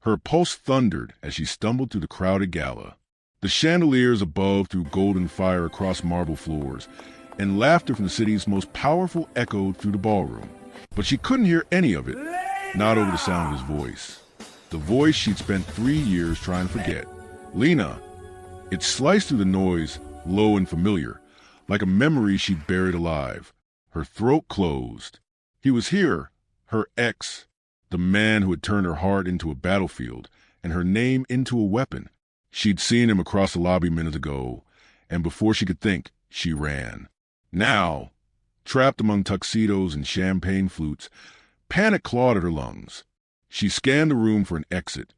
Her pulse thundered as she stumbled through the crowded gala. The chandeliers above threw golden fire across marble floors, and laughter from the city's most powerful echoed through the ballroom. But she couldn't hear any of it, not over the sound of his voice. The voice she'd spent 3 years trying to forget. Lena! It sliced through the noise, low and familiar, like a memory she'd buried alive. Her throat closed. He was here, her ex, the man who had turned her heart into a battlefield and her name into a weapon. She'd seen him across the lobby minutes ago, and before she could think, she ran. Now, trapped among tuxedos and champagne flutes, panic clawed at her lungs. She scanned the room for an exit,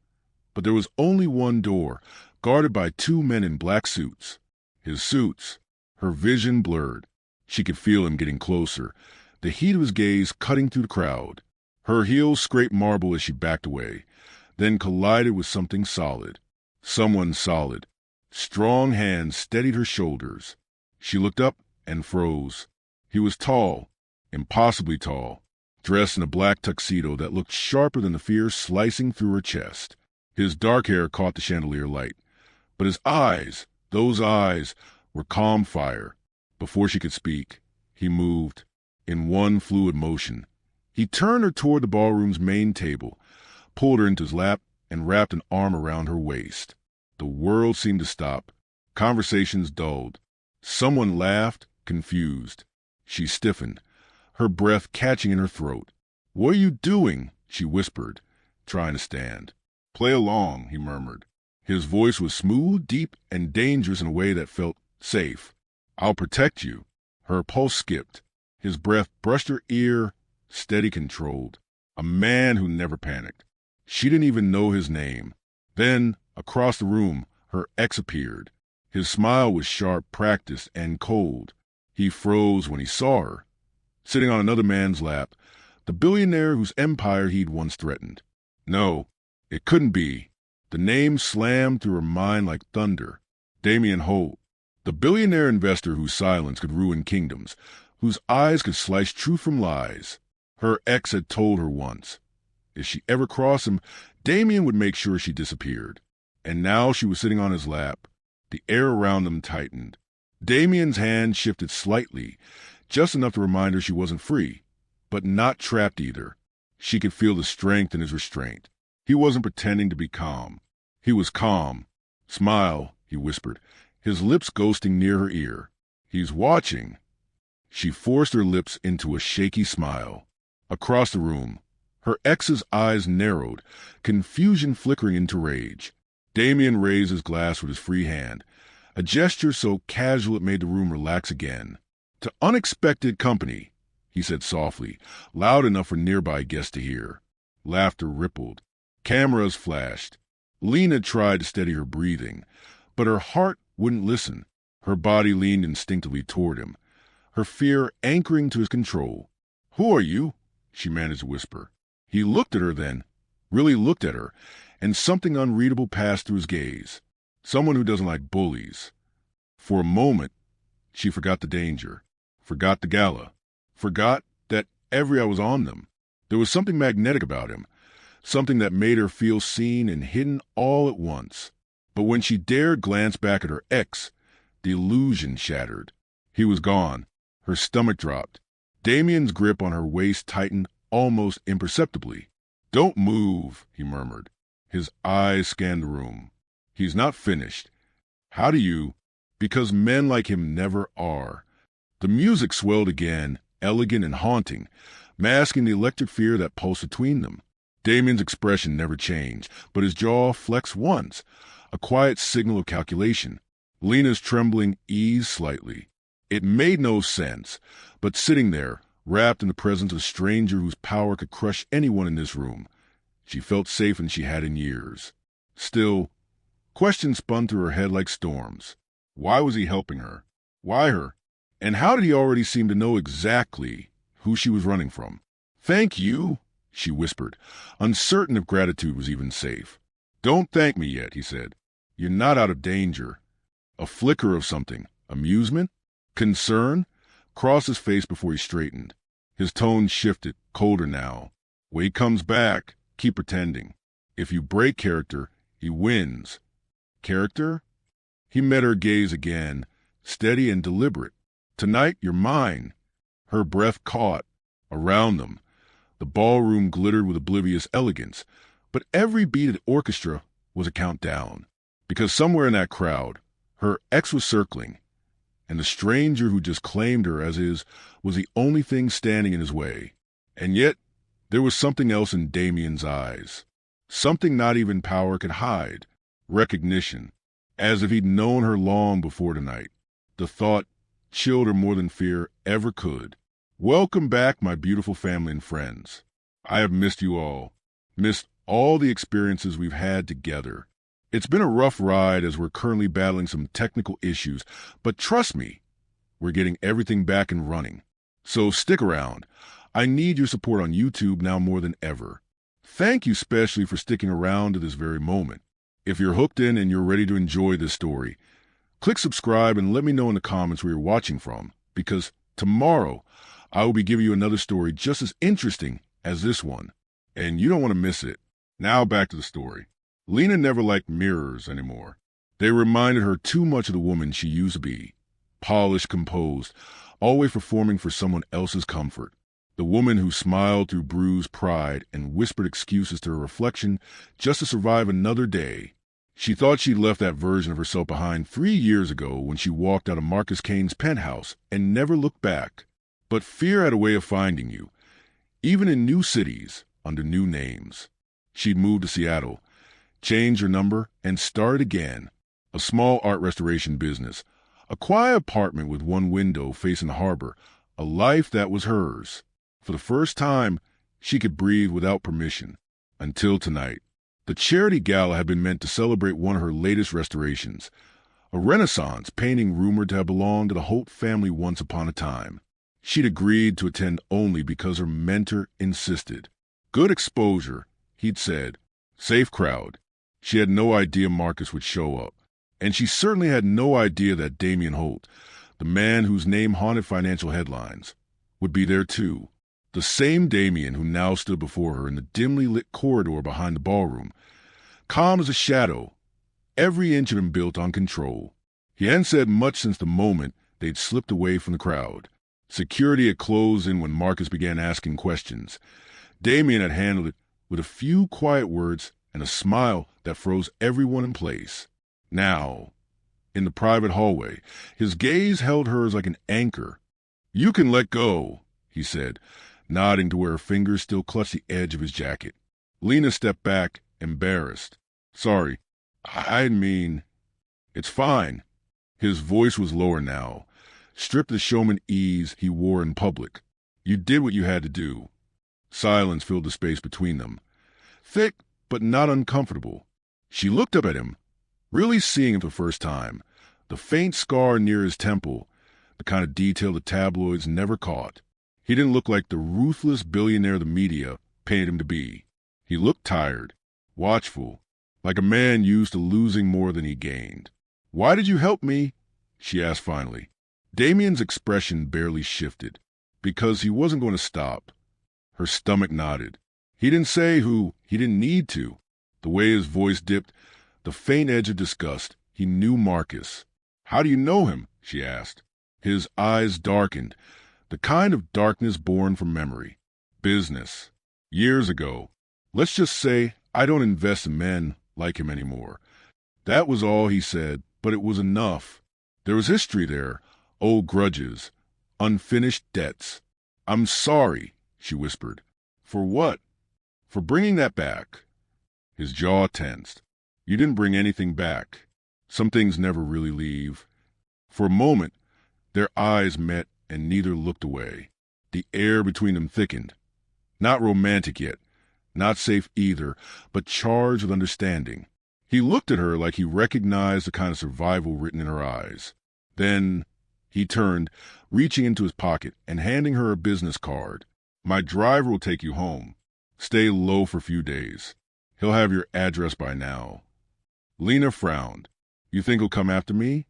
but there was only one door, guarded by 2 men in black suits. His suits, her vision blurred. She could feel him getting closer, the heat of his gaze cutting through the crowd. Her heels scraped marble as she backed away, then collided with something solid. Someone solid. Strong hands steadied her shoulders. She looked up and froze. He was tall, impossibly tall, dressed in a black tuxedo that looked sharper than the fear slicing through her chest. His dark hair caught the chandelier light, but his eyes, those eyes, were calm fire. Before she could speak, he moved, in one fluid motion. He turned her toward the ballroom's main table, pulled her into his lap, and wrapped an arm around her waist. The world seemed to stop. Conversations dulled. Someone laughed, confused. She stiffened, her breath catching in her throat. "What are you doing?" she whispered, trying to stand. "Play along," he murmured. His voice was smooth, deep, and dangerous in a way that felt safe. "I'll protect you." Her pulse skipped. His breath brushed her ear, steady, controlled. A man who never panicked. She didn't even know his name. Then, across the room, her ex appeared. His smile was sharp, practiced, and cold. He froze when he saw her, sitting on another man's lap, the billionaire whose empire he'd once threatened. No, it couldn't be. The name slammed through her mind like thunder. Damien Holt, the billionaire investor whose silence could ruin kingdoms, whose eyes could slice truth from lies. Her ex had told her once. If she ever crossed him, Damien would make sure she disappeared. And now she was sitting on his lap. The air around them tightened. Damien's hand shifted slightly, just enough to remind her she wasn't free, but not trapped either. She could feel the strength in his restraint. He wasn't pretending to be calm. He was calm. "Smile," he whispered, his lips ghosting near her ear. "He's watching." She forced her lips into a shaky smile. Across the room, her ex's eyes narrowed, confusion flickering into rage. Damien raised his glass with his free hand, a gesture so casual it made the room relax again. "To unexpected company," he said softly, loud enough for nearby guests to hear. Laughter rippled. Cameras flashed. Lena tried to steady her breathing, but her heart wouldn't listen. Her body leaned instinctively toward him, her fear anchoring to his control. "Who are you?" she managed to whisper. He looked at her then, really looked at her, and something unreadable passed through his gaze. Someone who doesn't like bullies. For a moment, she forgot the danger, forgot the gala, forgot that every eye was on them. There was something magnetic about him, something that made her feel seen and hidden all at once. But when she dared glance back at her ex, the illusion shattered. He was gone. Her stomach dropped. Damien's grip on her waist tightened almost imperceptibly. "Don't move," he murmured. His eyes scanned the room. "He's not finished." "How do you?" "Because men like him never are." The music swelled again, elegant and haunting, masking the electric fear that pulsed between them. Damien's expression never changed, but his jaw flexed once, a quiet signal of calculation. Lena's trembling eased slightly. It made no sense, but sitting there, wrapped in the presence of a stranger whose power could crush anyone in this room, she felt safer than she had in years. Still, questions spun through her head like storms. Why was he helping her? Why her? And how did he already seem to know exactly who she was running from? "Thank you," she whispered, uncertain if gratitude was even safe. "Don't thank me yet," he said. "You're not out of danger." A flicker of something, amusement, concern, crossed his face before he straightened. His tone shifted, colder now. "When he comes back, keep pretending. If you break character, he wins. Character? He met her gaze again, steady and deliberate. Tonight, you're mine. Her breath caught. Around them, the ballroom glittered with oblivious elegance, but every beat of the orchestra was a countdown. Because somewhere in that crowd, her ex was circling, and the stranger who just claimed her as his was the only thing standing in his way. And yet, there was something else in Damien's eyes. Something not even power could hide. Recognition. As if he'd known her long before tonight. The thought chilled her more than fear ever could. Welcome back, my beautiful family and friends. I have missed you all. Missed all the experiences we've had together. It's been a rough ride as we're currently battling some technical issues, but trust me, we're getting everything back and running. So stick around. I need your support on YouTube now more than ever. Thank you especially for sticking around to this very moment. If you're hooked in and you're ready to enjoy this story, click subscribe and let me know in the comments where you're watching from, because tomorrow I will be giving you another story just as interesting as this one, and you don't want to miss it. Now back to the story. Lena never liked mirrors anymore. They reminded her too much of the woman she used to be. Polished, composed, always performing for someone else's comfort. The woman who smiled through bruised pride and whispered excuses to her reflection just to survive another day. She thought she'd left that version of herself behind 3 years ago when she walked out of Marcus Kane's penthouse and never looked back. But fear had a way of finding you, even in new cities, under new names. She'd moved to Seattle, changed her number, and started again. A small art restoration business, a quiet apartment with one window facing the harbor, a life that was hers. For the first time, she could breathe without permission. Until tonight. The charity gala had been meant to celebrate one of her latest restorations, a Renaissance painting rumored to have belonged to the Holt family once upon a time. She'd agreed to attend only because her mentor insisted. Good exposure, he'd said. Safe crowd. She had no idea Marcus would show up. And she certainly had no idea that Damien Holt, the man whose name haunted financial headlines, would be there too. The same Damien who now stood before her in the dimly lit corridor behind the ballroom, calm as a shadow, every inch of him built on control. He hadn't said much since the moment they'd slipped away from the crowd. Security had closed in when Marcus began asking questions. Damien had handled it with a few quiet words and a smile that froze everyone in place. Now, in the private hallway, his gaze held hers like an anchor. "You can let go," he said, nodding to where her fingers still clutched the edge of his jacket. Lena stepped back, embarrassed. "Sorry, I mean, it's fine." His voice was lower now, stripped of the showman ease he wore in public. "You did what you had to do." Silence filled the space between them. Thick, but not uncomfortable. She looked up at him, really seeing him for the first time. The faint scar near his temple, the kind of detail the tabloids never caught. He didn't look like the ruthless billionaire the media painted him to be. He looked tired, watchful, like a man used to losing more than he gained. "Why did you help me?" she asked finally. Damien's expression barely shifted. Because he wasn't going to stop. Her stomach nodded. He didn't say who. He didn't need to. The way his voice dipped, the faint edge of disgust, he knew Marcus. "How do you know him?" she asked. His eyes darkened, the kind of darkness born from memory. "Business. Years ago. Let's just say I don't invest in men like him anymore." That was all he said, but it was enough. There was history there, old grudges, unfinished debts. "I'm sorry," she whispered. "For what?" "For bringing that back." His jaw tensed. "You didn't bring anything back. Some things never really leave." For a moment, their eyes met and neither looked away. The air between them thickened. Not romantic yet, not safe either, but charged with understanding. He looked at her like he recognized the kind of survival written in her eyes. Then he turned, reaching into his pocket and handing her a business card. "My driver will take you home. Stay low for a few days. He'll have your address by now." Lena frowned. "You think he'll come after me?"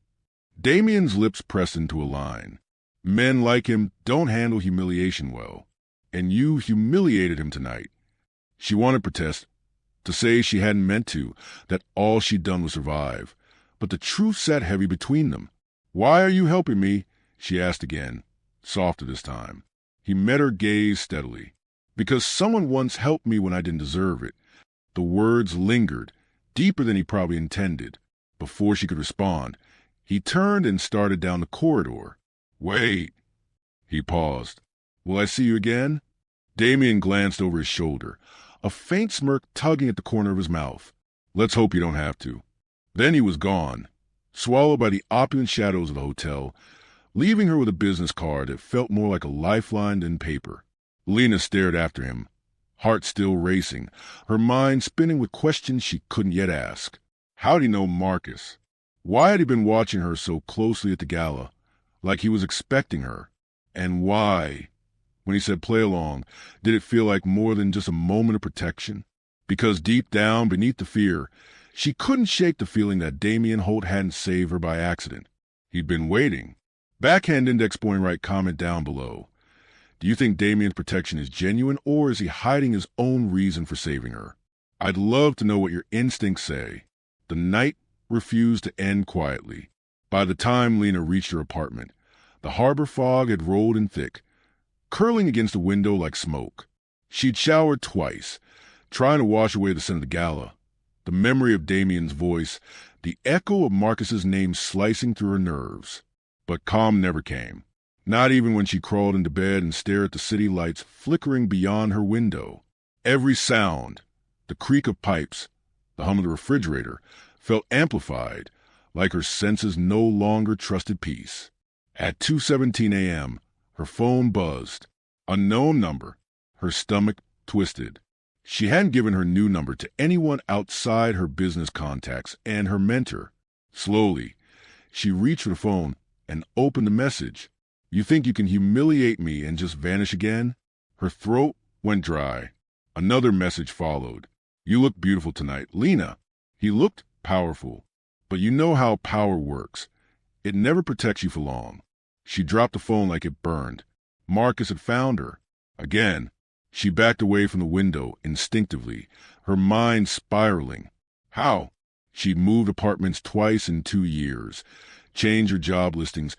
Damien's lips pressed into a line. Men like him don't handle humiliation well. And you humiliated him tonight. She wanted to protest, to say she hadn't meant to, that all she'd done was survive. But the truth sat heavy between them. "Why are you helping me?" she asked again, softer this time. He met her gaze steadily. "Because someone once helped me when I didn't deserve it." The words lingered, deeper than he probably intended. Before she could respond, he turned and started down the corridor. "Wait." He paused. "Will I see you again?" Damien glanced over his shoulder, a faint smirk tugging at the corner of his mouth. "Let's hope you don't have to." Then he was gone, swallowed by the opulent shadows of the hotel, leaving her with a business card that felt more like a lifeline than paper. Lena stared after him, heart still racing, her mind spinning with questions she couldn't yet ask. How did he know Marcus? Why had he been watching her so closely at the gala, like he was expecting her? And why, when he said play along, did it feel like more than just a moment of protection? Because deep down, beneath the fear, she couldn't shake the feeling that Damien Holt hadn't saved her by accident. He'd been waiting. Backhand index pointing right comment down below. Do you think Damien's protection is genuine, or is he hiding his own reason for saving her? I'd love to know what your instincts say. The night refused to end quietly. By the time Lena reached her apartment, the harbor fog had rolled in thick, curling against the window like smoke. She'd showered twice, trying to wash away the scent of the gala, the memory of Damien's voice, the echo of Marcus's name slicing through her nerves. But calm never came, not even when she crawled into bed and stared at the city lights flickering beyond her window. Every sound, the creak of pipes, the hum of the refrigerator, felt amplified, like her senses no longer trusted peace. At 2:17 a.m., her phone buzzed. Unknown number. Her stomach twisted. She hadn't given her new number to anyone outside her business contacts and her mentor. Slowly, she reached for the phone and opened the message. "You think you can humiliate me and just vanish again?" Her throat went dry. Another message followed. "You look beautiful tonight, Lena." He looked powerful, but you know how power works. It never protects you for long. She dropped the phone like it burned. Marcus had found her. Again, she backed away from the window instinctively, her mind spiraling. How? She'd moved apartments twice in 2 years, changed her job listings,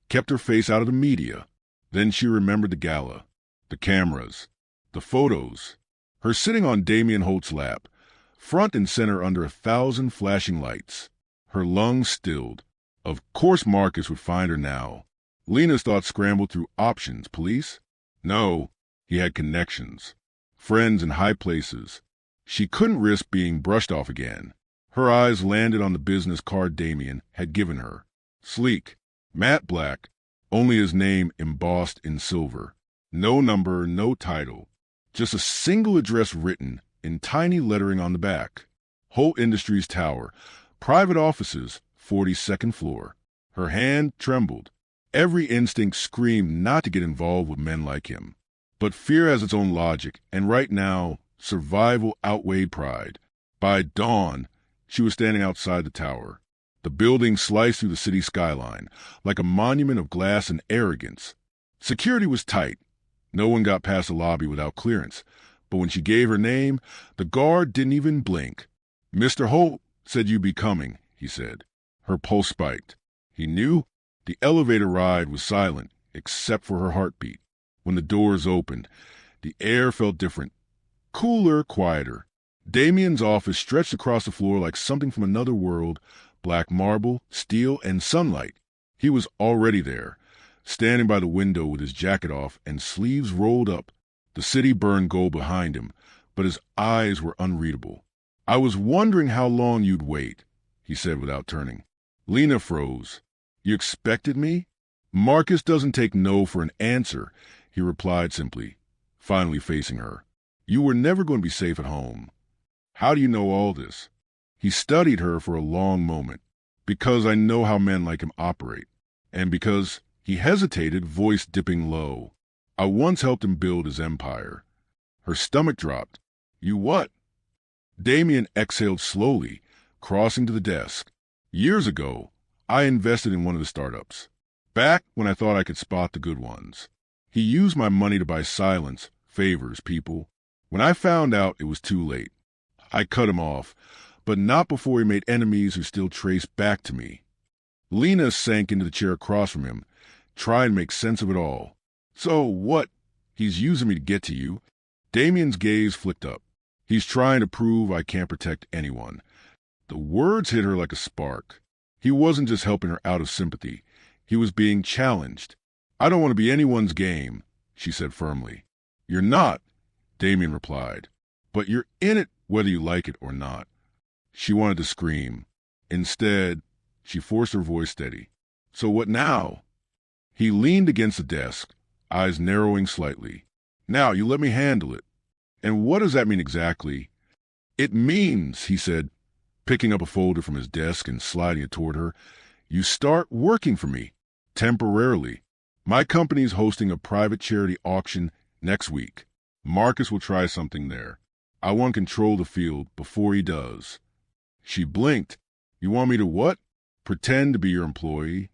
kept her face out of the media. Then she remembered the gala, the cameras, the photos, her sitting on Damien Holt's lap, front and center under 1,000 flashing lights. Her lungs stilled. Of course Marcus would find her now. Lena's thoughts scrambled through options. Police? No, he had connections. Friends in high places. She couldn't risk being brushed off again. Her eyes landed on the business card Damien had given her. Sleek, matte black, only his name embossed in silver. No number, no title. Just a single address written in tiny lettering on the back. Holt Industries Tower, private offices, 42nd floor. Her hand trembled. Every instinct screamed not to get involved with men like him. But fear has its own logic, and right now, survival outweighed pride. By dawn, she was standing outside the tower. The building sliced through the city skyline, like a monument of glass and arrogance. Security was tight. No one got past the lobby without clearance. But when she gave her name, the guard didn't even blink. "Mr. Holt said you'd be coming," he said. Her pulse spiked. He knew. The elevator ride was silent, except for her heartbeat. When the doors opened, the air felt different. Cooler, quieter. Damien's office stretched across the floor like something from another world, black marble, steel, and sunlight. He was already there, standing by the window with his jacket off and sleeves rolled up. The city burned gold behind him, but his eyes were unreadable. "I was wondering how long you'd wait," he said without turning. Lena froze. "You expected me?" "Marcus doesn't take no for an answer," he replied simply, finally facing her. "You were never going to be safe at home." "How do you know all this?" He studied her for a long moment. "Because I know how men like him operate. And because," he hesitated, voice dipping low, "I once helped him build his empire." Her stomach dropped. "You what?" Damien exhaled slowly, crossing to the desk. "Years ago, I invested in one of the startups. Back when I thought I could spot the good ones. He used my money to buy silence, favors, people. When I found out, it was too late. I cut him off, but not before he made enemies who still traced back to me. Lena sank into the chair across from him, trying to make sense of it all. So what? He's using me to get to you. Damien's gaze flicked up. He's trying to prove I can't protect anyone. The words hit her like a spark. He wasn't just helping her out of sympathy. He was being challenged. I don't want to be anyone's game, she said firmly. You're not, Damien replied. But you're in it whether you like it or not. She wanted to scream. Instead, she forced her voice steady. So what now? He leaned against the desk, eyes narrowing slightly. Now, you let me handle it. And what does that mean exactly? It means, he said, picking up a folder from his desk and sliding it toward her, you start working for me, temporarily. My company's hosting a private charity auction next week. Marcus will try something there. I want to control the field before he does. She blinked. You want me to what? Pretend to be your employee?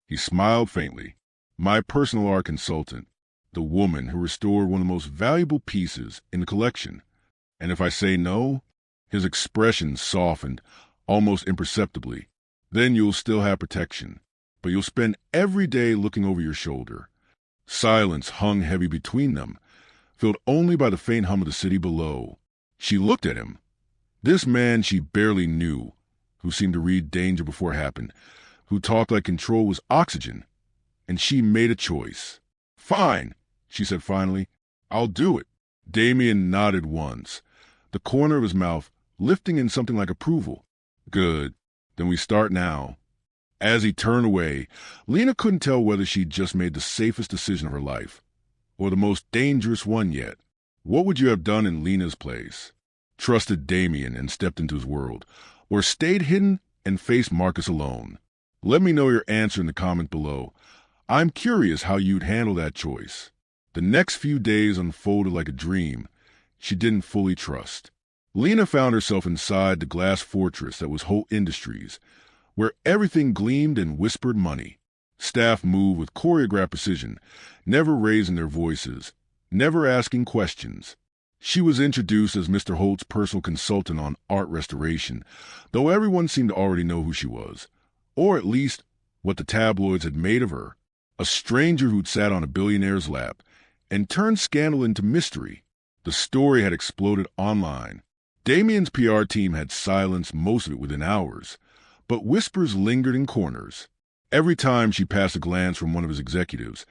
He smiled faintly. My personal art consultant, the woman who restored one of the most valuable pieces in the collection. And if I say no? His expression softened, almost imperceptibly. Then you'll still have protection, but you'll spend every day looking over your shoulder. Silence hung heavy between them, filled only by the faint hum of the city below. She looked at him. This man she barely knew, who seemed to read danger before it happened, who talked like control was oxygen. And she made a choice. Fine, she said finally. I'll do it. Damien nodded once, the corner of his mouth lifting in something like approval. Good. Then we start now. As he turned away, Lena couldn't tell whether she'd just made the safest decision of her life, or the most dangerous one yet. What would you have done in Lena's place? Trusted Damien and stepped into his world, or stayed hidden and faced Marcus alone? Let me know your answer in the comment below. I'm curious how you'd handle that choice. The next few days unfolded like a dream she didn't fully trust. Lena found herself inside the glass fortress that was Holt Industries, where everything gleamed and whispered money. Staff moved with choreographed precision, never raising their voices, never asking questions. She was introduced as Mr. Holt's personal consultant on art restoration, though everyone seemed to already know who she was, or at least what the tabloids had made of her. A stranger who'd sat on a billionaire's lap and turned scandal into mystery. The story had exploded online. Damien's PR team had silenced most of it within hours, but whispers lingered in corners. Every time she passed a glance from one of his executives,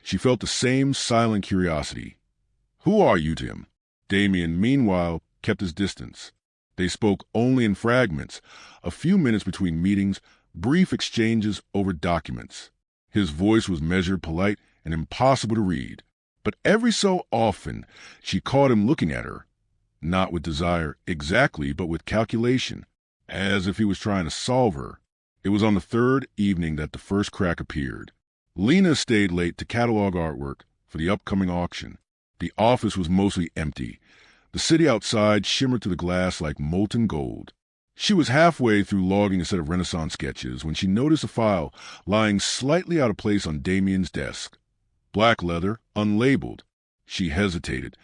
she felt the same silent curiosity. Who are you to him? Damien, meanwhile, kept his distance. They spoke only in fragments, a few minutes between meetings, brief exchanges over documents. His voice was measured, polite, and impossible to read. But every so often, she caught him looking at her, not with desire exactly, but with calculation, as if he was trying to solve her. It was on the third evening that the first crack appeared. Lena stayed late to catalog artwork for the upcoming auction. The office was mostly empty. The city outside shimmered through the glass like molten gold. She was halfway through logging a set of Renaissance sketches when she noticed a file lying slightly out of place on Damien's desk. Black leather, unlabeled. She hesitated,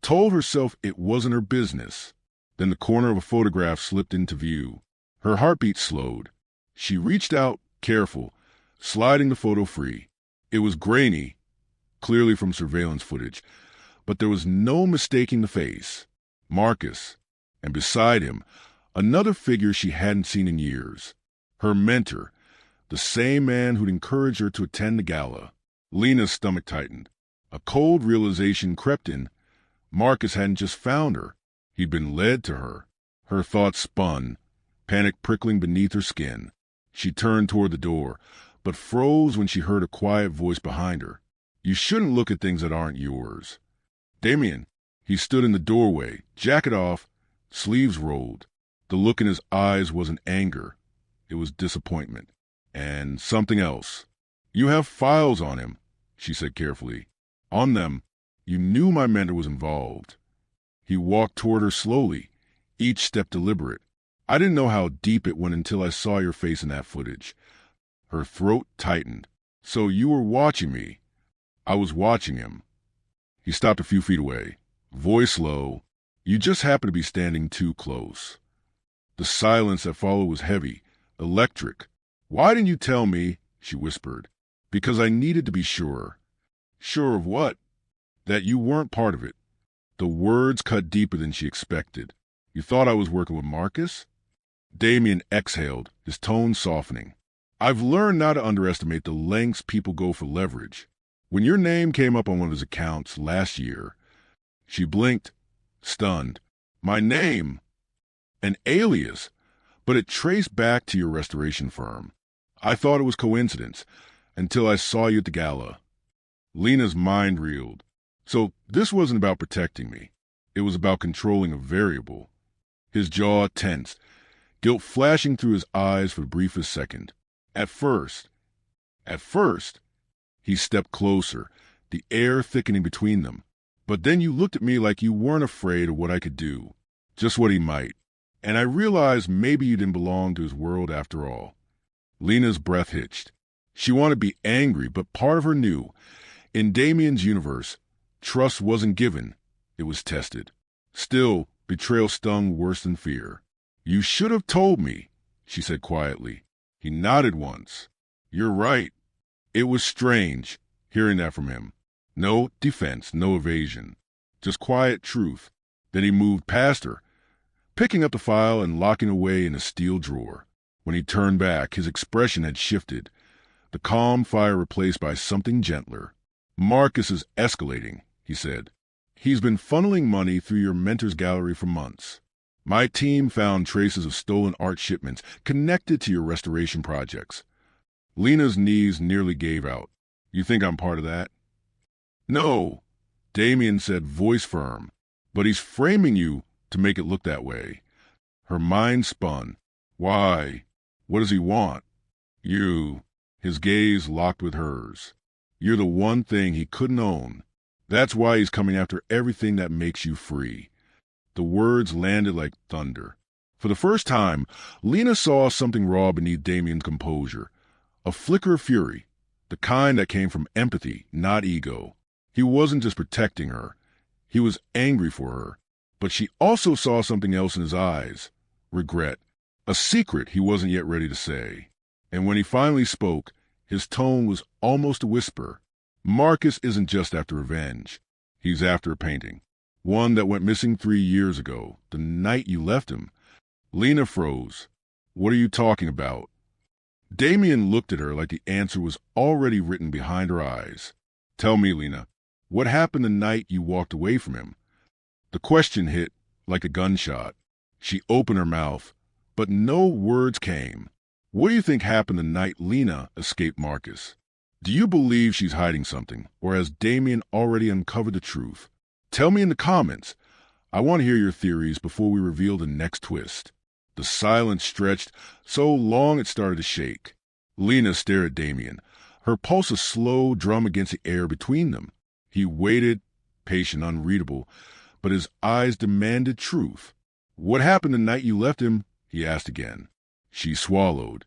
told herself it wasn't her business. Then the corner of a photograph slipped into view. Her heartbeat slowed. She reached out, careful, sliding the photo free. It was grainy, clearly from surveillance footage, but there was no mistaking the face. Marcus, and beside him, another figure she hadn't seen in years. Her mentor, the same man who'd encouraged her to attend the gala. Lena's stomach tightened. A cold realization crept in. Marcus hadn't just found her. He'd been led to her. Her thoughts spun, panic prickling beneath her skin. She turned toward the door, but froze when she heard a quiet voice behind her. You shouldn't look at things that aren't yours. Damien. He stood in the doorway, jacket off, sleeves rolled. The look in his eyes wasn't anger. It was disappointment. And something else. You have files on him, she said carefully. On them, you knew my mentor was involved. He walked toward her slowly, each step deliberate. I didn't know how deep it went until I saw your face in that footage. Her throat tightened. So you were watching me. I was watching him. He stopped a few feet away, voice low. You just happened to be standing too close. The silence that followed was heavy, electric. Why didn't you tell me? She whispered. Because I needed to be sure. Sure of what? That you weren't part of it. The words cut deeper than she expected. You thought I was working with Marcus? Damien exhaled, his tone softening. I've learned not to underestimate the lengths people go for leverage. When your name came up on one of his accounts last year, she blinked, stunned. My name? An alias, but it traced back to your restoration firm. I thought it was coincidence, until I saw you at the gala. Lena's mind reeled. So this wasn't about protecting me. It was about controlling a variable. His jaw tensed, guilt flashing through his eyes for the briefest second. At first, he stepped closer, the air thickening between them. But then you looked at me like you weren't afraid of what I could do, just what he might. And I realized maybe you didn't belong to his world after all. Lena's breath hitched. She wanted to be angry, but part of her knew. In Damien's universe, trust wasn't given, it was tested. Still, betrayal stung worse than fear. You should have told me, she said quietly. He nodded once. You're right. It was strange, hearing that from him. No defense, no evasion. Just quiet truth. Then he moved past her, picking up the file and locking away in a steel drawer. When he turned back, his expression had shifted, the calm fire replaced by something gentler. Marcus is escalating, he said. He's been funneling money through your mentor's gallery for months. My team found traces of stolen art shipments connected to your restoration projects. Lena's knees nearly gave out. You think I'm part of that? No, Damien said, voice firm. But he's framing you to make it look that way. Her mind spun. Why? What does he want? You. His gaze locked with hers. You're the one thing he couldn't own. That's why he's coming after everything that makes you free. The words landed like thunder. For the first time, Lena saw something raw beneath Damien's composure. A flicker of fury, the kind that came from empathy, not ego. He wasn't just protecting her. He was angry for her. But she also saw something else in his eyes. Regret. A secret he wasn't yet ready to say. And when he finally spoke, his tone was almost a whisper. Marcus isn't just after revenge. He's after a painting. One that went missing 3 years ago, the night you left him. Lena froze. What are you talking about? Damien looked at her like the answer was already written behind her eyes. Tell me, Lena, what happened the night you walked away from him? The question hit like a gunshot. She opened her mouth, but no words came. What do you think happened the night Lena escaped Marcus? Do you believe she's hiding something, or has Damien already uncovered the truth? Tell me in the comments. I want to hear your theories before we reveal the next twist. The silence stretched so long it started to shake. Lena stared at Damien, her pulse a slow drum against the air between them. He waited, patient, unreadable, but his eyes demanded truth. What happened the night you left him? He asked again. She swallowed,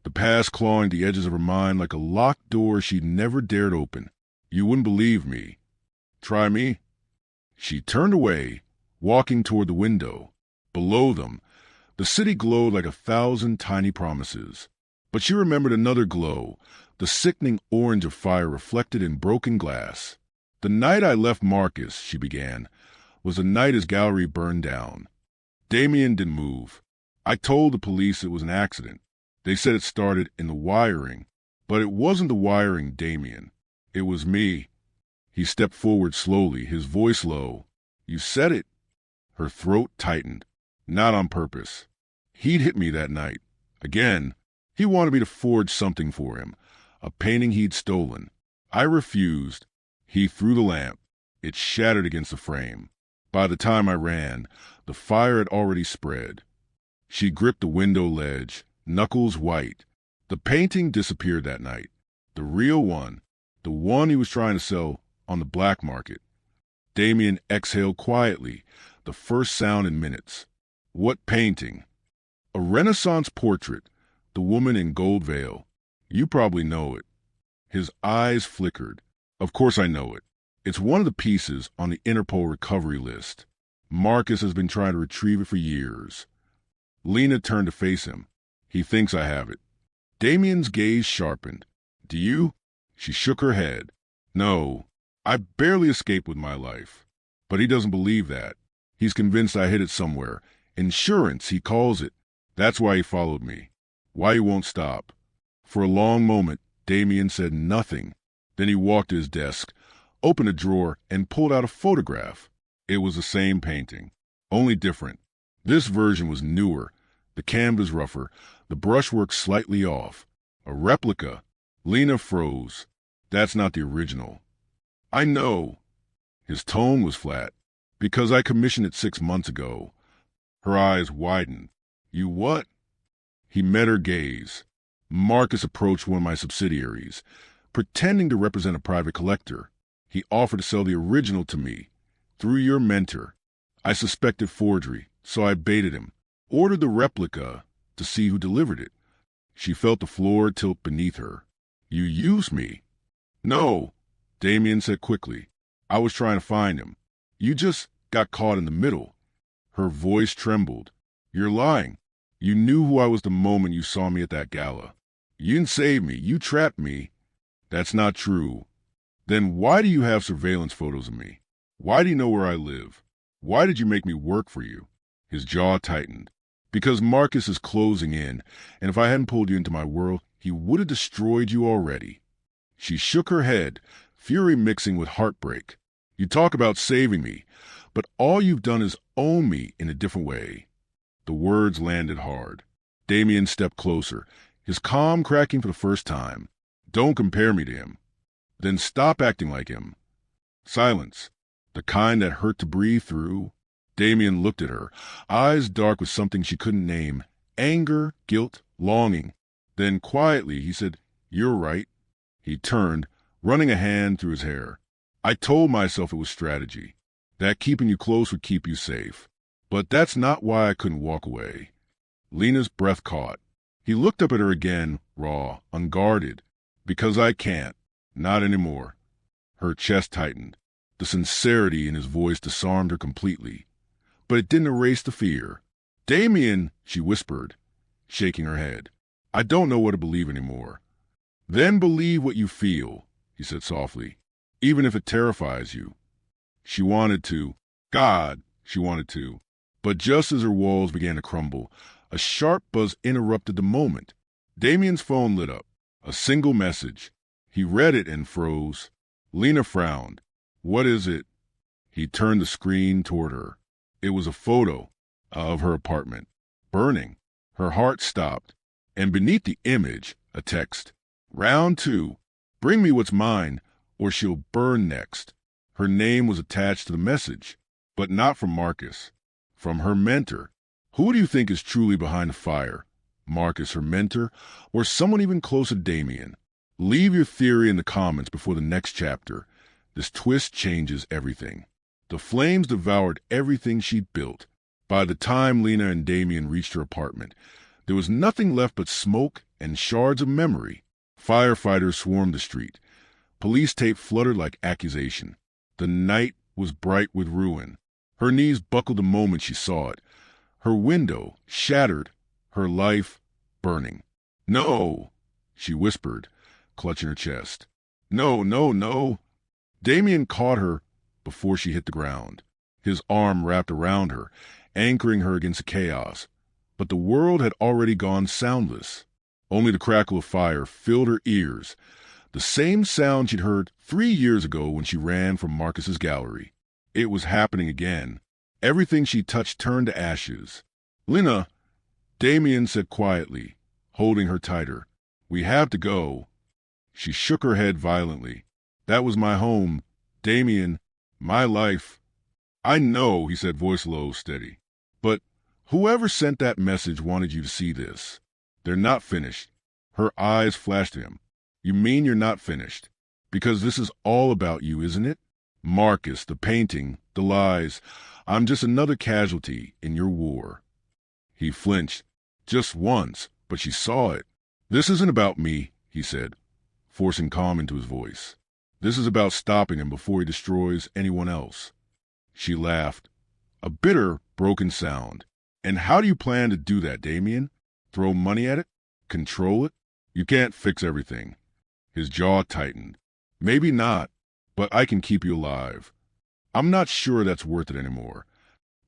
the past clawing the edges of her mind like a locked door she'd never dared open. You wouldn't believe me. Try me. She turned away, walking toward the window. Below them, the city glowed like 1,000 tiny promises. But she remembered another glow, the sickening orange of fire reflected in broken glass. The night I left Marcus, she began, was the night his gallery burned down. Damien didn't move. I told the police it was an accident. They said it started in the wiring, but it wasn't the wiring, Damien. It was me. He stepped forward slowly, his voice low. You said it. Her throat tightened. Not on purpose. He'd hit me that night. Again. He wanted me to forge something for him, a painting he'd stolen. I refused. He threw the lamp. It shattered against the frame. By the time I ran, the fire had already spread. She gripped the window ledge, knuckles white. The painting disappeared that night. The real one. The one he was trying to sell on the black market. Damien exhaled quietly, the first sound in minutes. What painting? A Renaissance portrait, the woman in gold veil. You probably know it. His eyes flickered. Of course I know it. It's one of the pieces on the Interpol recovery list. Marcus has been trying to retrieve it for years. Lena turned to face him. He thinks I have it. Damien's gaze sharpened. Do you? She shook her head. No, I barely escaped with my life. But he doesn't believe that. He's convinced I hid it somewhere. Insurance, he calls it. That's why he followed me. Why he won't stop. For a long moment, Damien said nothing. Then he walked to his desk, opened a drawer, and pulled out a photograph. It was the same painting, only different. This version was newer, the canvas rougher, the brushwork slightly off. A replica. Lena froze. That's not the original. I know. His tone was flat. Because I commissioned it 6 months ago. Her eyes widened. You what? He met her gaze. Marcus approached one of my subsidiaries, pretending to represent a private collector. He offered to sell the original to me, through your mentor. I suspected forgery, so I baited him, ordered the replica to see who delivered it. She felt the floor tilt beneath her. You used me. No, Damien said quickly. I was trying to find him. You just got caught in the middle. Her voice trembled. You're lying. You knew who I was the moment you saw me at that gala. You didn't save me. You trapped me. That's not true. Then why do you have surveillance photos of me? Why do you know where I live? Why did you make me work for you? His jaw tightened. Because Marcus is closing in, and if I hadn't pulled you into my world, he would have destroyed you already. She shook her head, fury mixing with heartbreak. You talk about saving me, but all you've done is own me in a different way. The words landed hard. Damien stepped closer, his calm cracking for the first time. Don't compare me to him. Then stop acting like him. Silence, the kind that hurt to breathe through. Damien looked at her, eyes dark with something she couldn't name. Anger, guilt, longing. Then quietly he said, You're right. He turned, running a hand through his hair. I told myself it was strategy, that keeping you close would keep you safe. But that's not why I couldn't walk away. Lena's breath caught. He looked up at her again, raw, unguarded. Because I can't. Not anymore. Her chest tightened. The sincerity in his voice disarmed her completely. But it didn't erase the fear. Damien, she whispered, shaking her head. I don't know what to believe anymore. Then believe what you feel, he said softly, even if it terrifies you. She wanted to. God, she wanted to. But just as her walls began to crumble, a sharp buzz interrupted the moment. Damien's phone lit up. A single message. He read it and froze. Lena frowned. What is it? He turned the screen toward her. It was a photo of her apartment, burning. Her heart stopped, and beneath the image, a text. Round 2. Bring me what's mine, or she'll burn next. Her name was attached to the message, but not from Marcus. From her mentor. Who do you think is truly behind the fire? Marcus, her mentor, or someone even closer to Damien? Leave your theory in the comments before the next chapter. This twist changes everything. The flames devoured everything she'd built. By the time Lena and Damien reached her apartment, there was nothing left but smoke and shards of memory. Firefighters swarmed the street. Police tape fluttered like accusation. The night was bright with ruin. Her knees buckled the moment she saw it. Her window shattered, her life burning. No, she whispered, clutching her chest. No, no, no. Damien caught her before she hit the ground. His arm wrapped around her, anchoring her against the chaos. But the world had already gone soundless. Only the crackle of fire filled her ears, the same sound she'd heard 3 years ago when she ran from Marcus's gallery. It was happening again. Everything she touched turned to ashes. Lena, Damien said quietly, holding her tighter. We have to go. She shook her head violently. That was my home. Damien, my life. I know, he said, voice low, steady. But whoever sent that message wanted you to see this. They're not finished. Her eyes flashed at him. You mean you're not finished? Because this is all about you, isn't it? Marcus, the painting, the lies. I'm just another casualty in your war. He flinched. Just once, but she saw it. This isn't about me, he said, forcing calm into his voice. This is about stopping him before he destroys anyone else. She laughed. A bitter, broken sound. And how do you plan to do that, Damien? Throw money at it? Control it? You can't fix everything. His jaw tightened. Maybe not, but I can keep you alive. I'm not sure that's worth it anymore.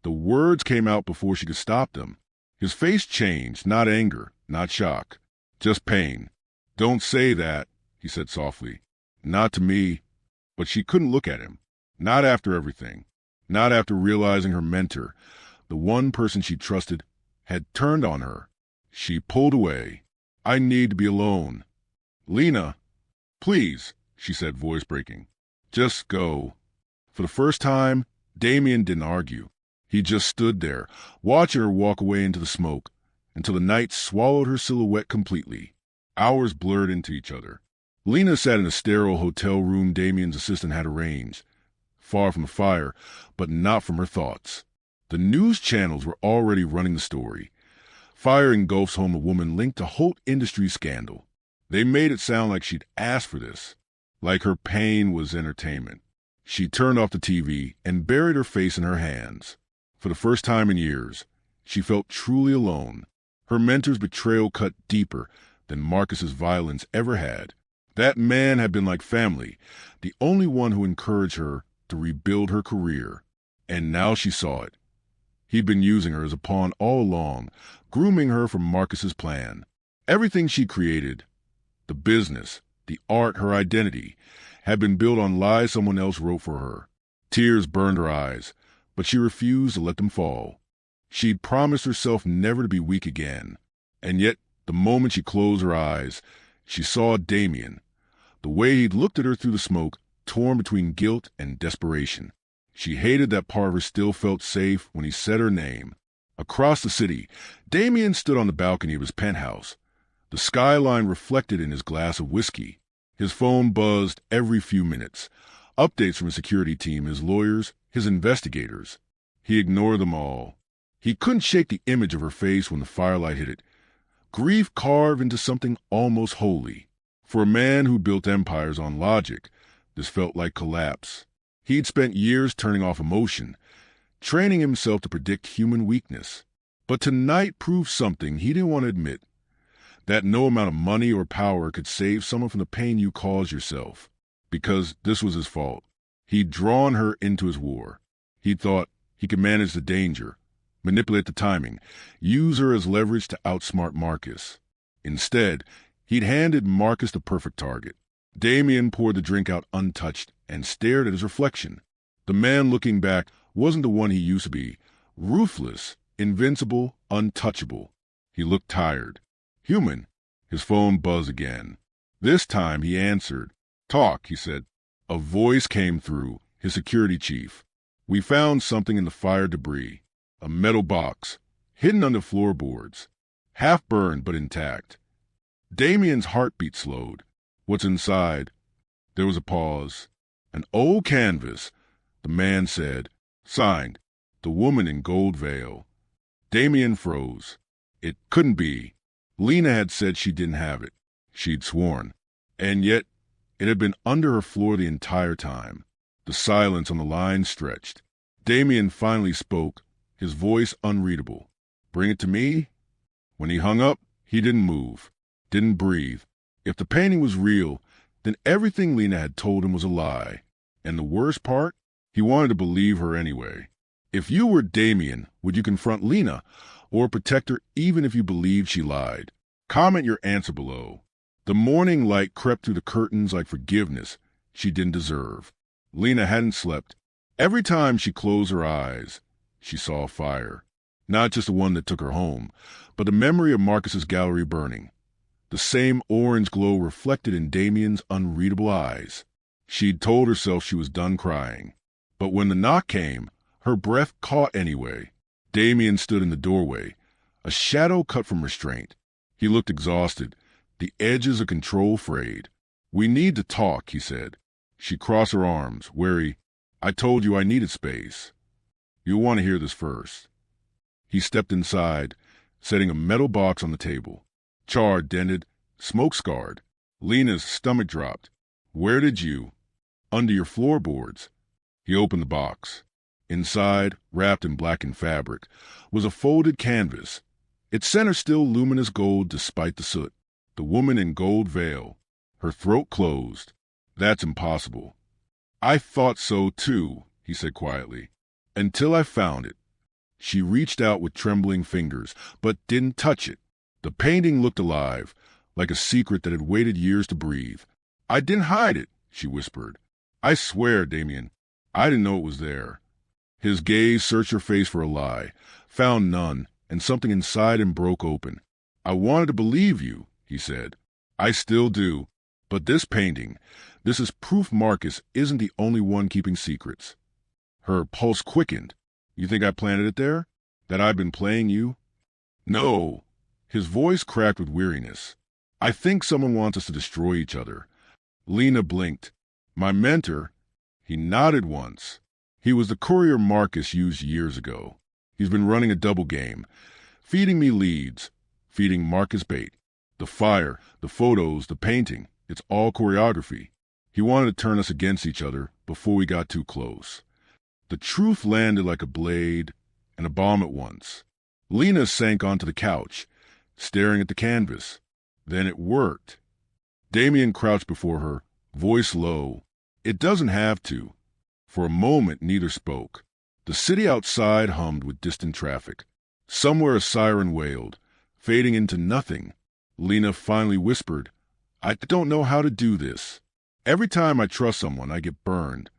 The words came out before she could stop them. His face changed, not anger, not shock, just pain. Don't say that, he said softly. Not to me. But she couldn't look at him. Not after everything. Not after realizing her mentor, the one person she trusted, had turned on her. She pulled away. I need to be alone. Lena, please, she said, voice breaking. Just go. For the first time, Damien didn't argue. He just stood there, watching her walk away into the smoke, until the night swallowed her silhouette completely. Hours blurred into each other. Lena sat in a sterile hotel room Damien's assistant had arranged, far from the fire, but not from her thoughts. The news channels were already running the story. Fire engulfs home a woman linked to Holt Industries scandal. They made it sound like she'd asked for this, like her pain was entertainment. She turned off the TV and buried her face in her hands. For the first time in years, she felt truly alone. Her mentor's betrayal cut deeper than Marcus's violence ever had. That man had been like family, the only one who encouraged her to rebuild her career. And now she saw it. He'd been using her as a pawn all along, grooming her for Marcus's plan. Everything she created, the business, the art, her identity, had been built on lies someone else wrote for her. Tears burned her eyes, but she refused to let them fall. She'd promised herself never to be weak again. And yet, the moment she closed her eyes, she saw Damien. The way he'd looked at her through the smoke, torn between guilt and desperation. She hated that part of her still felt safe when he said her name. Across the city, Damien stood on the balcony of his penthouse. The skyline reflected in his glass of whiskey. His phone buzzed every few minutes. Updates from his security team, his lawyers, his investigators. He ignored them all. He couldn't shake the image of her face when the firelight hit it. Grief carved into something almost holy. For a man who built empires on logic, this felt like collapse. He'd spent years turning off emotion, training himself to predict human weakness. But tonight proved something he didn't want to admit, that no amount of money or power could save someone from the pain you cause yourself. Because this was his fault. He'd drawn her into his war. He thought he could manage the danger, manipulate the timing, use her as leverage to outsmart Marcus. Instead, he'd handed Marcus the perfect target. Damien poured the drink out untouched and stared at his reflection. The man looking back wasn't the one he used to be. Ruthless, invincible, untouchable. He looked tired. Human. His phone buzzed again. This time he answered. Talk, he said. A voice came through, his security chief. We found something in the fire debris. A metal box, hidden under floorboards. Half burned but intact. Damien's heartbeat slowed. What's inside? There was a pause. An old canvas, the man said. Signed, the woman in gold veil. Damien froze. It couldn't be. Lena had said she didn't have it. She'd sworn. And yet, it had been under her floor the entire time. The silence on the line stretched. Damien finally spoke, his voice unreadable. Bring it to me? When he hung up, he didn't move, didn't breathe. If the painting was real, then everything Lena had told him was a lie. And the worst part? He wanted to believe her anyway. If you were Damien, would you confront Lena, or protect her even if you believed she lied? Comment your answer below. The morning light crept through the curtains like forgiveness she didn't deserve. Lena hadn't slept. Every time she closed her eyes, she saw a fire. Not just the one that took her home, but the memory of Marcus's gallery burning. The same orange glow reflected in Damien's unreadable eyes. She'd told herself she was done crying. But when the knock came, her breath caught anyway. Damien stood in the doorway, a shadow cut from restraint. He looked exhausted, the edges of control frayed. We need to talk, he said. She crossed her arms, wary. I told you I needed space. You'll want to hear this first. He stepped inside, setting a metal box on the table. Charred, dented, smoke-scarred. Lena's stomach dropped. Where did you? Under your floorboards. He opened the box. Inside, wrapped in blackened fabric, was a folded canvas, its center still luminous gold despite the soot. The woman in gold veil, her throat closed. That's impossible. I thought so too, he said quietly, until I found it. She reached out with trembling fingers, but didn't touch it. The painting looked alive, like a secret that had waited years to breathe. I didn't hide it, she whispered. I swear, Damien, I didn't know it was there. His gaze searched her face for a lie, found none, and something inside him broke open. I wanted to believe you, he said. I still do. But this painting, this is proof Marcus isn't the only one keeping secrets. Her pulse quickened. You think I planted it there? That I've been playing you? No. His voice cracked with weariness. I think someone wants us to destroy each other. Lena blinked. My mentor? He nodded once. He was the courier Marcus used years ago. He's been running a double game, feeding me leads, feeding Marcus bait. The fire, the photos, the painting, it's all choreography. He wanted to turn us against each other before we got too close. The truth landed like a blade and a bomb at once. Lena sank onto the couch, staring at the canvas. Then it worked. Damien crouched before her, voice low. It doesn't have to. For a moment, neither spoke. The city outside hummed with distant traffic. Somewhere a siren wailed, fading into nothing. Lena finally whispered, I don't know how to do this. Every time I trust someone, I get burned.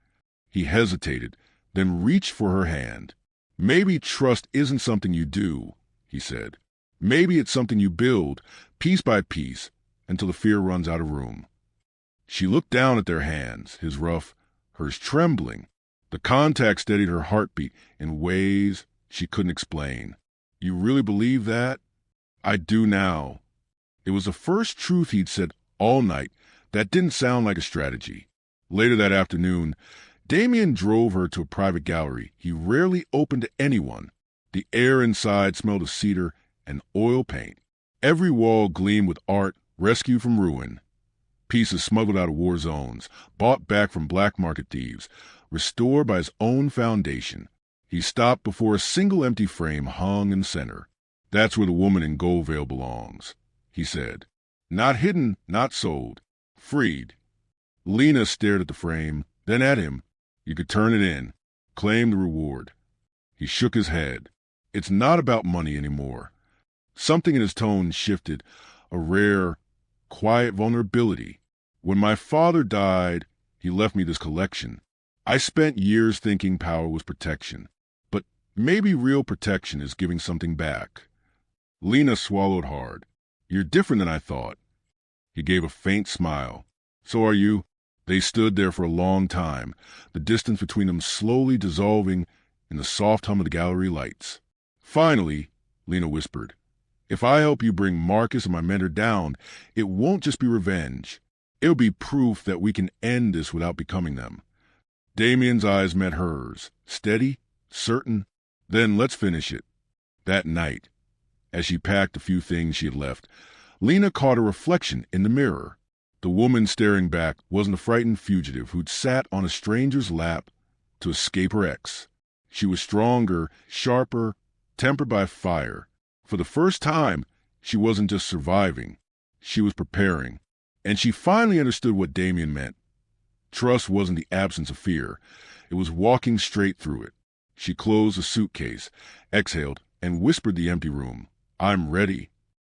He hesitated, then reached for her hand. Maybe trust isn't something you do, he said. Maybe it's something you build, piece by piece, until the fear runs out of room. She looked down at their hands, his rough, hers trembling. The contact steadied her heartbeat in ways she couldn't explain. You really believe that? I do now. It was the first truth he'd said all night that didn't sound like a strategy. Later that afternoon, Damien drove her to a private gallery he rarely opened to anyone. The air inside smelled of cedar and oil paint. Every wall gleamed with art rescued from ruin. Pieces smuggled out of war zones, bought back from black market thieves, restored by his own foundation. He stopped before a single empty frame hung in center. That's where the woman in gold veil belongs, he said. Not hidden, not sold. Freed. Lena stared at the frame, then at him. You could turn it in, claim the reward. He shook his head. It's not about money anymore. Something in his tone shifted, a rare, quiet vulnerability. When my father died, he left me this collection. I spent years thinking power was protection. But maybe real protection is giving something back. Lena swallowed hard. You're different than I thought. He gave a faint smile. So are you. They stood there for a long time, the distance between them slowly dissolving in the soft hum of the gallery lights. Finally, Lena whispered, if I help you bring Marcus and my mentor down, it won't just be revenge. It'll be proof that we can end this without becoming them. Damien's eyes met hers, steady, certain. Then let's finish it. That night, as she packed a few things she had left, Lena caught a reflection in the mirror. The woman staring back wasn't a frightened fugitive who'd sat on a stranger's lap to escape her ex. She was stronger, sharper, tempered by fire. For the first time, she wasn't just surviving. She was preparing. And she finally understood what Damien meant. Trust wasn't the absence of fear. It was walking straight through it. She closed the suitcase, exhaled, and whispered the empty room, I'm ready.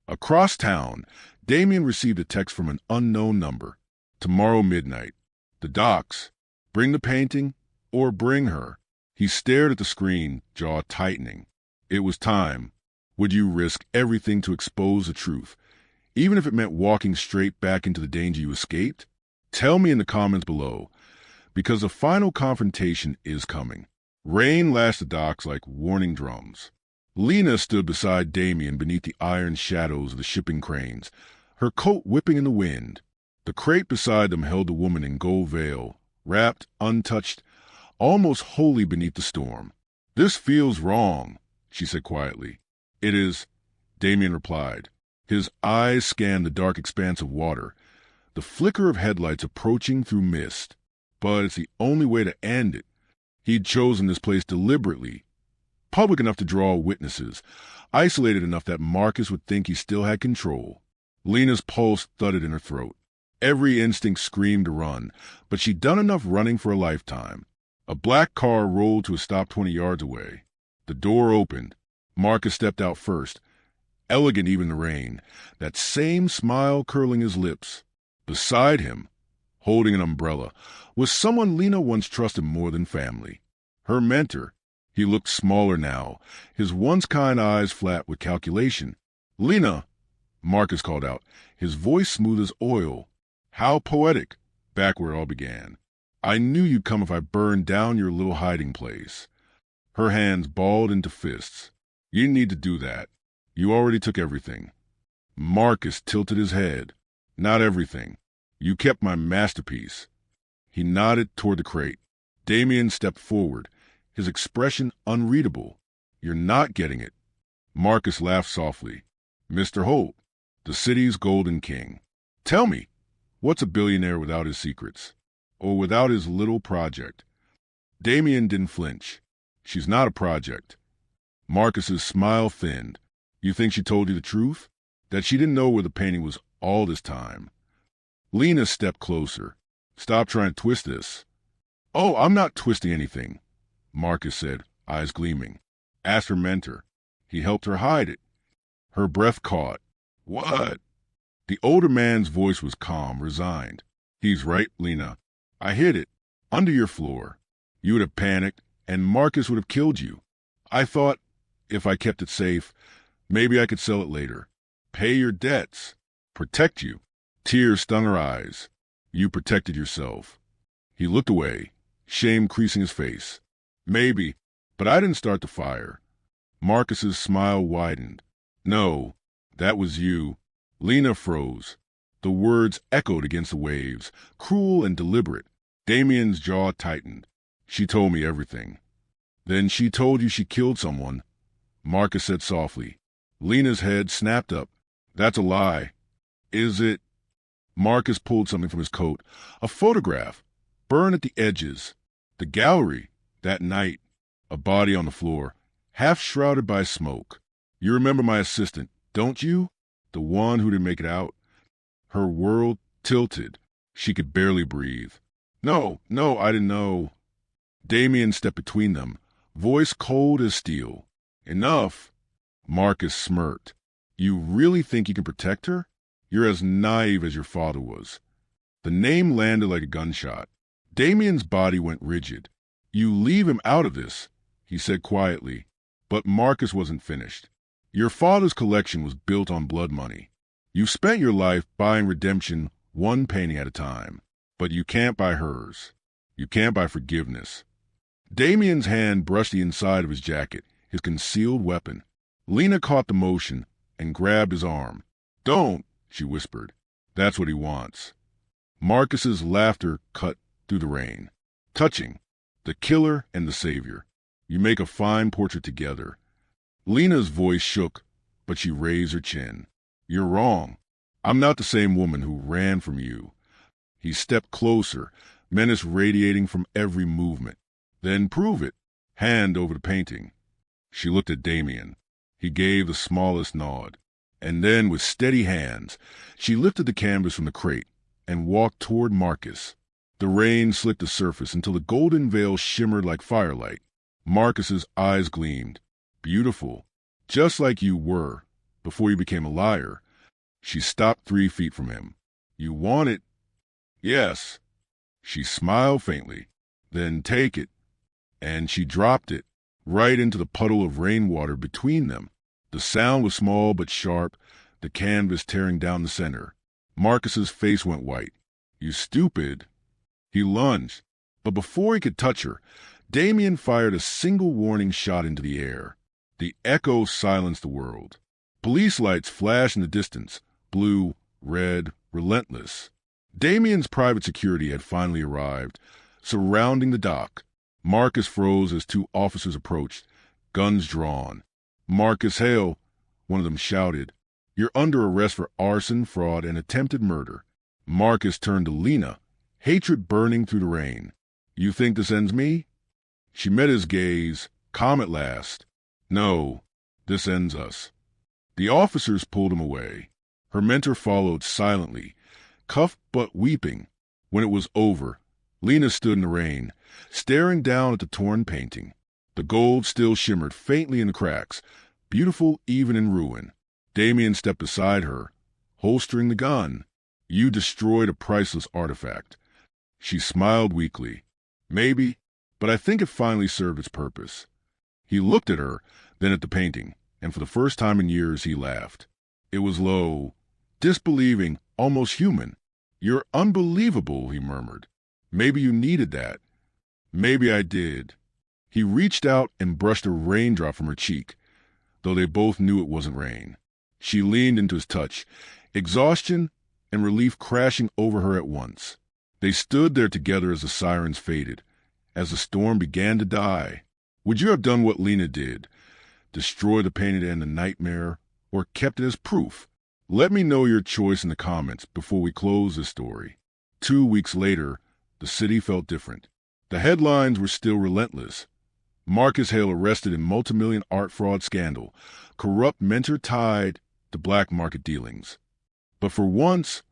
Across town, Damien received a text from an unknown number. Tomorrow midnight. The docks. Bring the painting or bring her. He stared at the screen, jaw tightening. It was time. Would you risk everything to expose the truth, even if it meant walking straight back into the danger you escaped? Tell me in the comments below, because the final confrontation is coming. Rain lashed the docks like warning drums. Lena stood beside Damien beneath the iron shadows of the shipping cranes, her coat whipping in the wind. The crate beside them held a woman in gold veil, wrapped, untouched, almost wholly beneath the storm. This feels wrong, she said quietly. It is, Damien replied. His eyes scanned the dark expanse of water, the flicker of headlights approaching through mist. But it's the only way to end it. He'd chosen this place deliberately, public enough to draw witnesses, isolated enough that Marcus would think he still had control. Lena's pulse thudded in her throat. Every instinct screamed to run, but she'd done enough running for a lifetime. A black car rolled to a stop 20 yards away. The door opened. Marcus stepped out first, elegant even in the rain, that same smile curling his lips. Beside him, holding an umbrella, was someone Lena once trusted more than family. Her mentor. He looked smaller now, his once-kind eyes flat with calculation. "Lena," Marcus called out, his voice smooth as oil. "How poetic," back where it all began. "I knew you'd come if I burned down your little hiding place." Her hands balled into fists. "You didn't need to do that. You already took everything." Marcus tilted his head. "Not everything. You kept my masterpiece." He nodded toward the crate. Damien stepped forward, his expression unreadable. "You're not getting it." Marcus laughed softly. "Mr. Holt, the city's golden king. Tell me, what's a billionaire without his secrets? Or without his little project?" Damien didn't flinch. "She's not a project." Marcus's smile thinned. "You think she told you the truth? That she didn't know where the painting was all this time?" Lena stepped closer. "Stop trying to twist this." "Oh, I'm not twisting anything," Marcus said, eyes gleaming. "Ask her mentor. He helped her hide it." Her breath caught. "What?" The older man's voice was calm, resigned. "He's right, Lena. I hid it. Under your floor. You would have panicked, and Marcus would have killed you. I thought, if I kept it safe, maybe I could sell it later. Pay your debts. Protect you." Tears stung her eyes. "You protected yourself." He looked away, shame creasing his face. "Maybe, but I didn't start the fire." Marcus's smile widened. "No, that was you." Lena froze. The words echoed against the waves, cruel and deliberate. Damien's jaw tightened. "She told me everything." "Then she told you she killed someone," Marcus said softly. Lena's head snapped up. "That's a lie." "Is it?" Marcus pulled something from his coat. "A photograph, burned at the edges. The gallery, that night. A body on the floor, half shrouded by smoke. You remember my assistant, don't you? The one who didn't make it out?" Her world tilted. She could barely breathe. No, I didn't know." Damien stepped between them, voice cold as steel. "Enough." Marcus smirked. "You really think you can protect her? You're as naive as your father was." The name landed like a gunshot. Damien's body went rigid. "You leave him out of this," he said quietly. But Marcus wasn't finished. "Your father's collection was built on blood money. You've spent your life buying redemption one painting at a time. But you can't buy hers. You can't buy forgiveness." Damien's hand brushed the inside of his jacket, his concealed weapon. Lena caught the motion and grabbed his arm. "Don't," she whispered. "That's what he wants." Marcus's laughter cut through the rain. "Touching. The killer and the savior. You make a fine portrait together." Lena's voice shook, but she raised her chin. "You're wrong. I'm not the same woman who ran from you." He stepped closer, menace radiating from every movement. "Then prove it." Hand over the painting. She looked at Damien. He gave the smallest nod. And then, with steady hands, she lifted the canvas from the crate and walked toward Marcus. The rain slicked the surface until the golden veil shimmered like firelight. Marcus's eyes gleamed. "Beautiful. Just like you were, before you became a liar." She stopped 3 feet from him. "You want it?" "Yes." She smiled faintly. "Then take it." And she dropped it, right into the puddle of rainwater between them. The sound was small but sharp, the canvas tearing down the center. Marcus's face went white. "You stupid." He lunged, but before he could touch her, Damien fired a single warning shot into the air. The echo silenced the world. Police lights flashed in the distance, blue, red, relentless. Damien's private security had finally arrived, surrounding the dock. Marcus froze as 2 officers approached, guns drawn. "Marcus Hale," one of them shouted. "You're under arrest for arson, fraud, and attempted murder." Marcus turned to Lena, hatred burning through the rain. "You think this ends me?" She met his gaze, calm at last. No, this ends us. The officers pulled him away. Her mentor followed silently, cuffed but weeping. When it was over, Lena stood in the rain, staring down at the torn painting. The gold still shimmered faintly in the cracks, beautiful even in ruin. Damien stepped beside her, holstering the gun. You destroyed a priceless artifact. She smiled weakly. Maybe, but I think it finally served its purpose. He looked at her, then at the painting, and for the first time in years he laughed. It was low, disbelieving, almost human. You're unbelievable, he murmured. Maybe you needed that. Maybe I did. He reached out and brushed a raindrop from her cheek, though they both knew it wasn't rain. She leaned into his touch, exhaustion and relief crashing over her at once. They stood there together as the sirens faded, as the storm began to die. Would you have done what Lena did? Destroy the painting and the nightmare, or kept it as proof? Let me know your choice in the comments before we close this story. 2 weeks later, the city felt different. The headlines were still relentless. Marcus Hale arrested in multimillion art fraud scandal, corrupt mentor tied to black market dealings. But for once,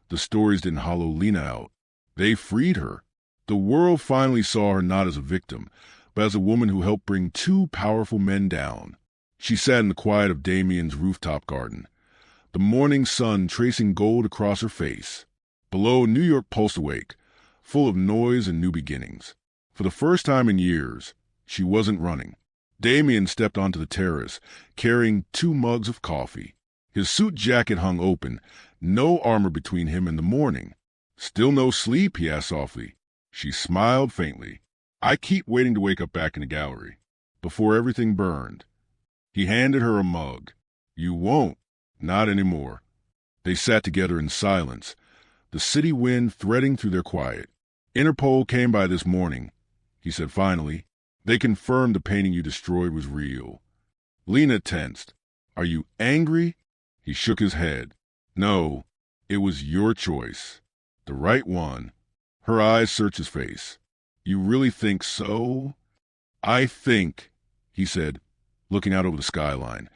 the stories didn't hollow Lena out. They freed her. The world finally saw her not as a victim, but as a woman who helped bring two powerful men down. She sat in the quiet of Damien's rooftop garden, the morning sun tracing gold across her face. Below, New York pulsed awake, full of noise and new beginnings. For the first time in years, she wasn't running. Damien stepped onto the terrace, carrying 2 mugs of coffee. His suit jacket hung open, no armor between him and the morning. Still no sleep? He asked softly. She smiled faintly. I keep waiting to wake up back in the gallery, before everything burned. He handed her a mug. You won't. Not anymore. They sat together in silence, the city wind threading through their quiet. Interpol came by this morning, he said finally. They confirmed the painting you destroyed was real. Lena tensed. Are you angry? He shook his head. No, it was your choice. The right one. Her eyes searched his face. You really think so? I think, he said, looking out over the skyline,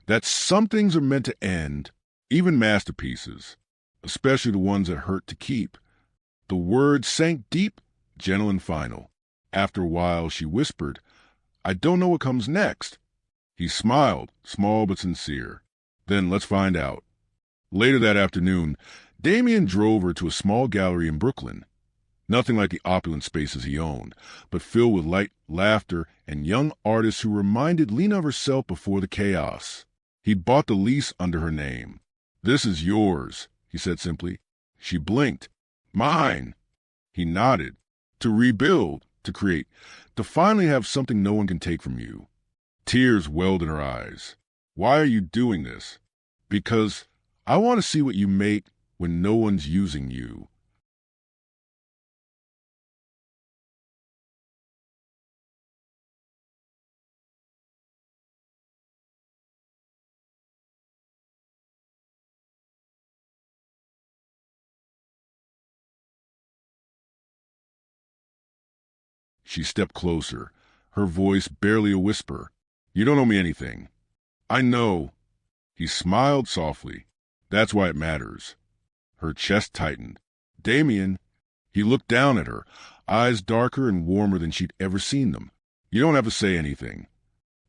that some things are meant to end, even masterpieces, especially the ones that hurt to keep. The words sank deep, gentle and final. After a while, she whispered, I don't know what comes next. He smiled, small but sincere. Then let's find out. Later that afternoon, Damien drove her to a small gallery in Brooklyn. Nothing like the opulent spaces he owned, but filled with light, laughter, and young artists who reminded Lena of herself before the chaos. He'd bought the lease under her name. This is yours, he said simply. She blinked. Mine. He nodded. To rebuild, to create, to finally have something no one can take from you. Tears welled in her eyes. Why are you doing this? Because I want to see what you make when no one's using you. She stepped closer, her voice barely a whisper. You don't owe me anything. I know. He smiled softly. That's why it matters. Her chest tightened. Damien, he looked down at her, eyes darker and warmer than she'd ever seen them. You don't have to say anything.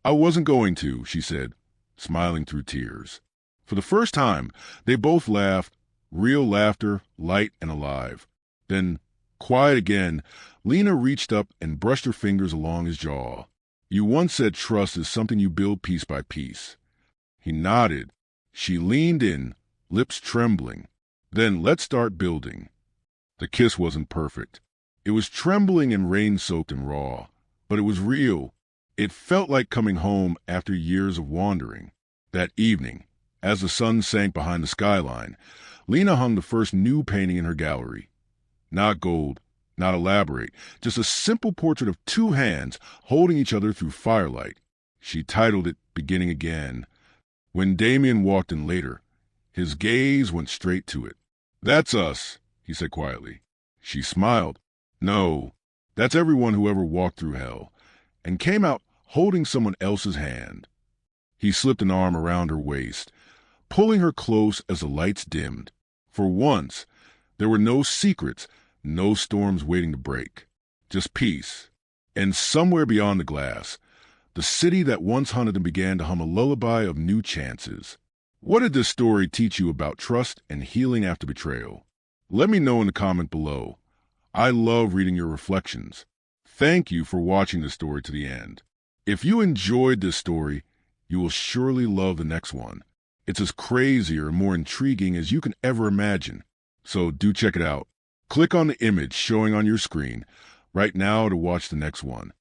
I wasn't going to, she said, smiling through tears. For the first time, they both laughed, real laughter, light and alive. Then, quiet again, Lena reached up and brushed her fingers along his jaw. You once said trust is something you build piece by piece. He nodded. She leaned in, lips trembling. Then let's start building. The kiss wasn't perfect. It was trembling and rain-soaked and raw, but it was real. It felt like coming home after years of wandering. That evening, as the sun sank behind the skyline, Lena hung the first new painting in her gallery. Not gold, not elaborate, just a simple portrait of 2 hands holding each other through firelight. She titled it Beginning Again. When Damien walked in later, his gaze went straight to it. That's us, he said quietly. She smiled. No, that's everyone who ever walked through hell. and came out holding someone else's hand. He slipped an arm around her waist, pulling her close as the lights dimmed. For once, there were no secrets, no storms waiting to break, just peace. And somewhere beyond the glass, the city that once hunted them began to hum a lullaby of new chances. What did this story teach you about trust and healing after betrayal? Let me know in the comment below. I love reading your reflections. Thank you for watching this story to the end. If you enjoyed this story, you will surely love the next one. It's as crazy or more intriguing as you can ever imagine. So do check it out. Click on the image showing on your screen right now to watch the next one.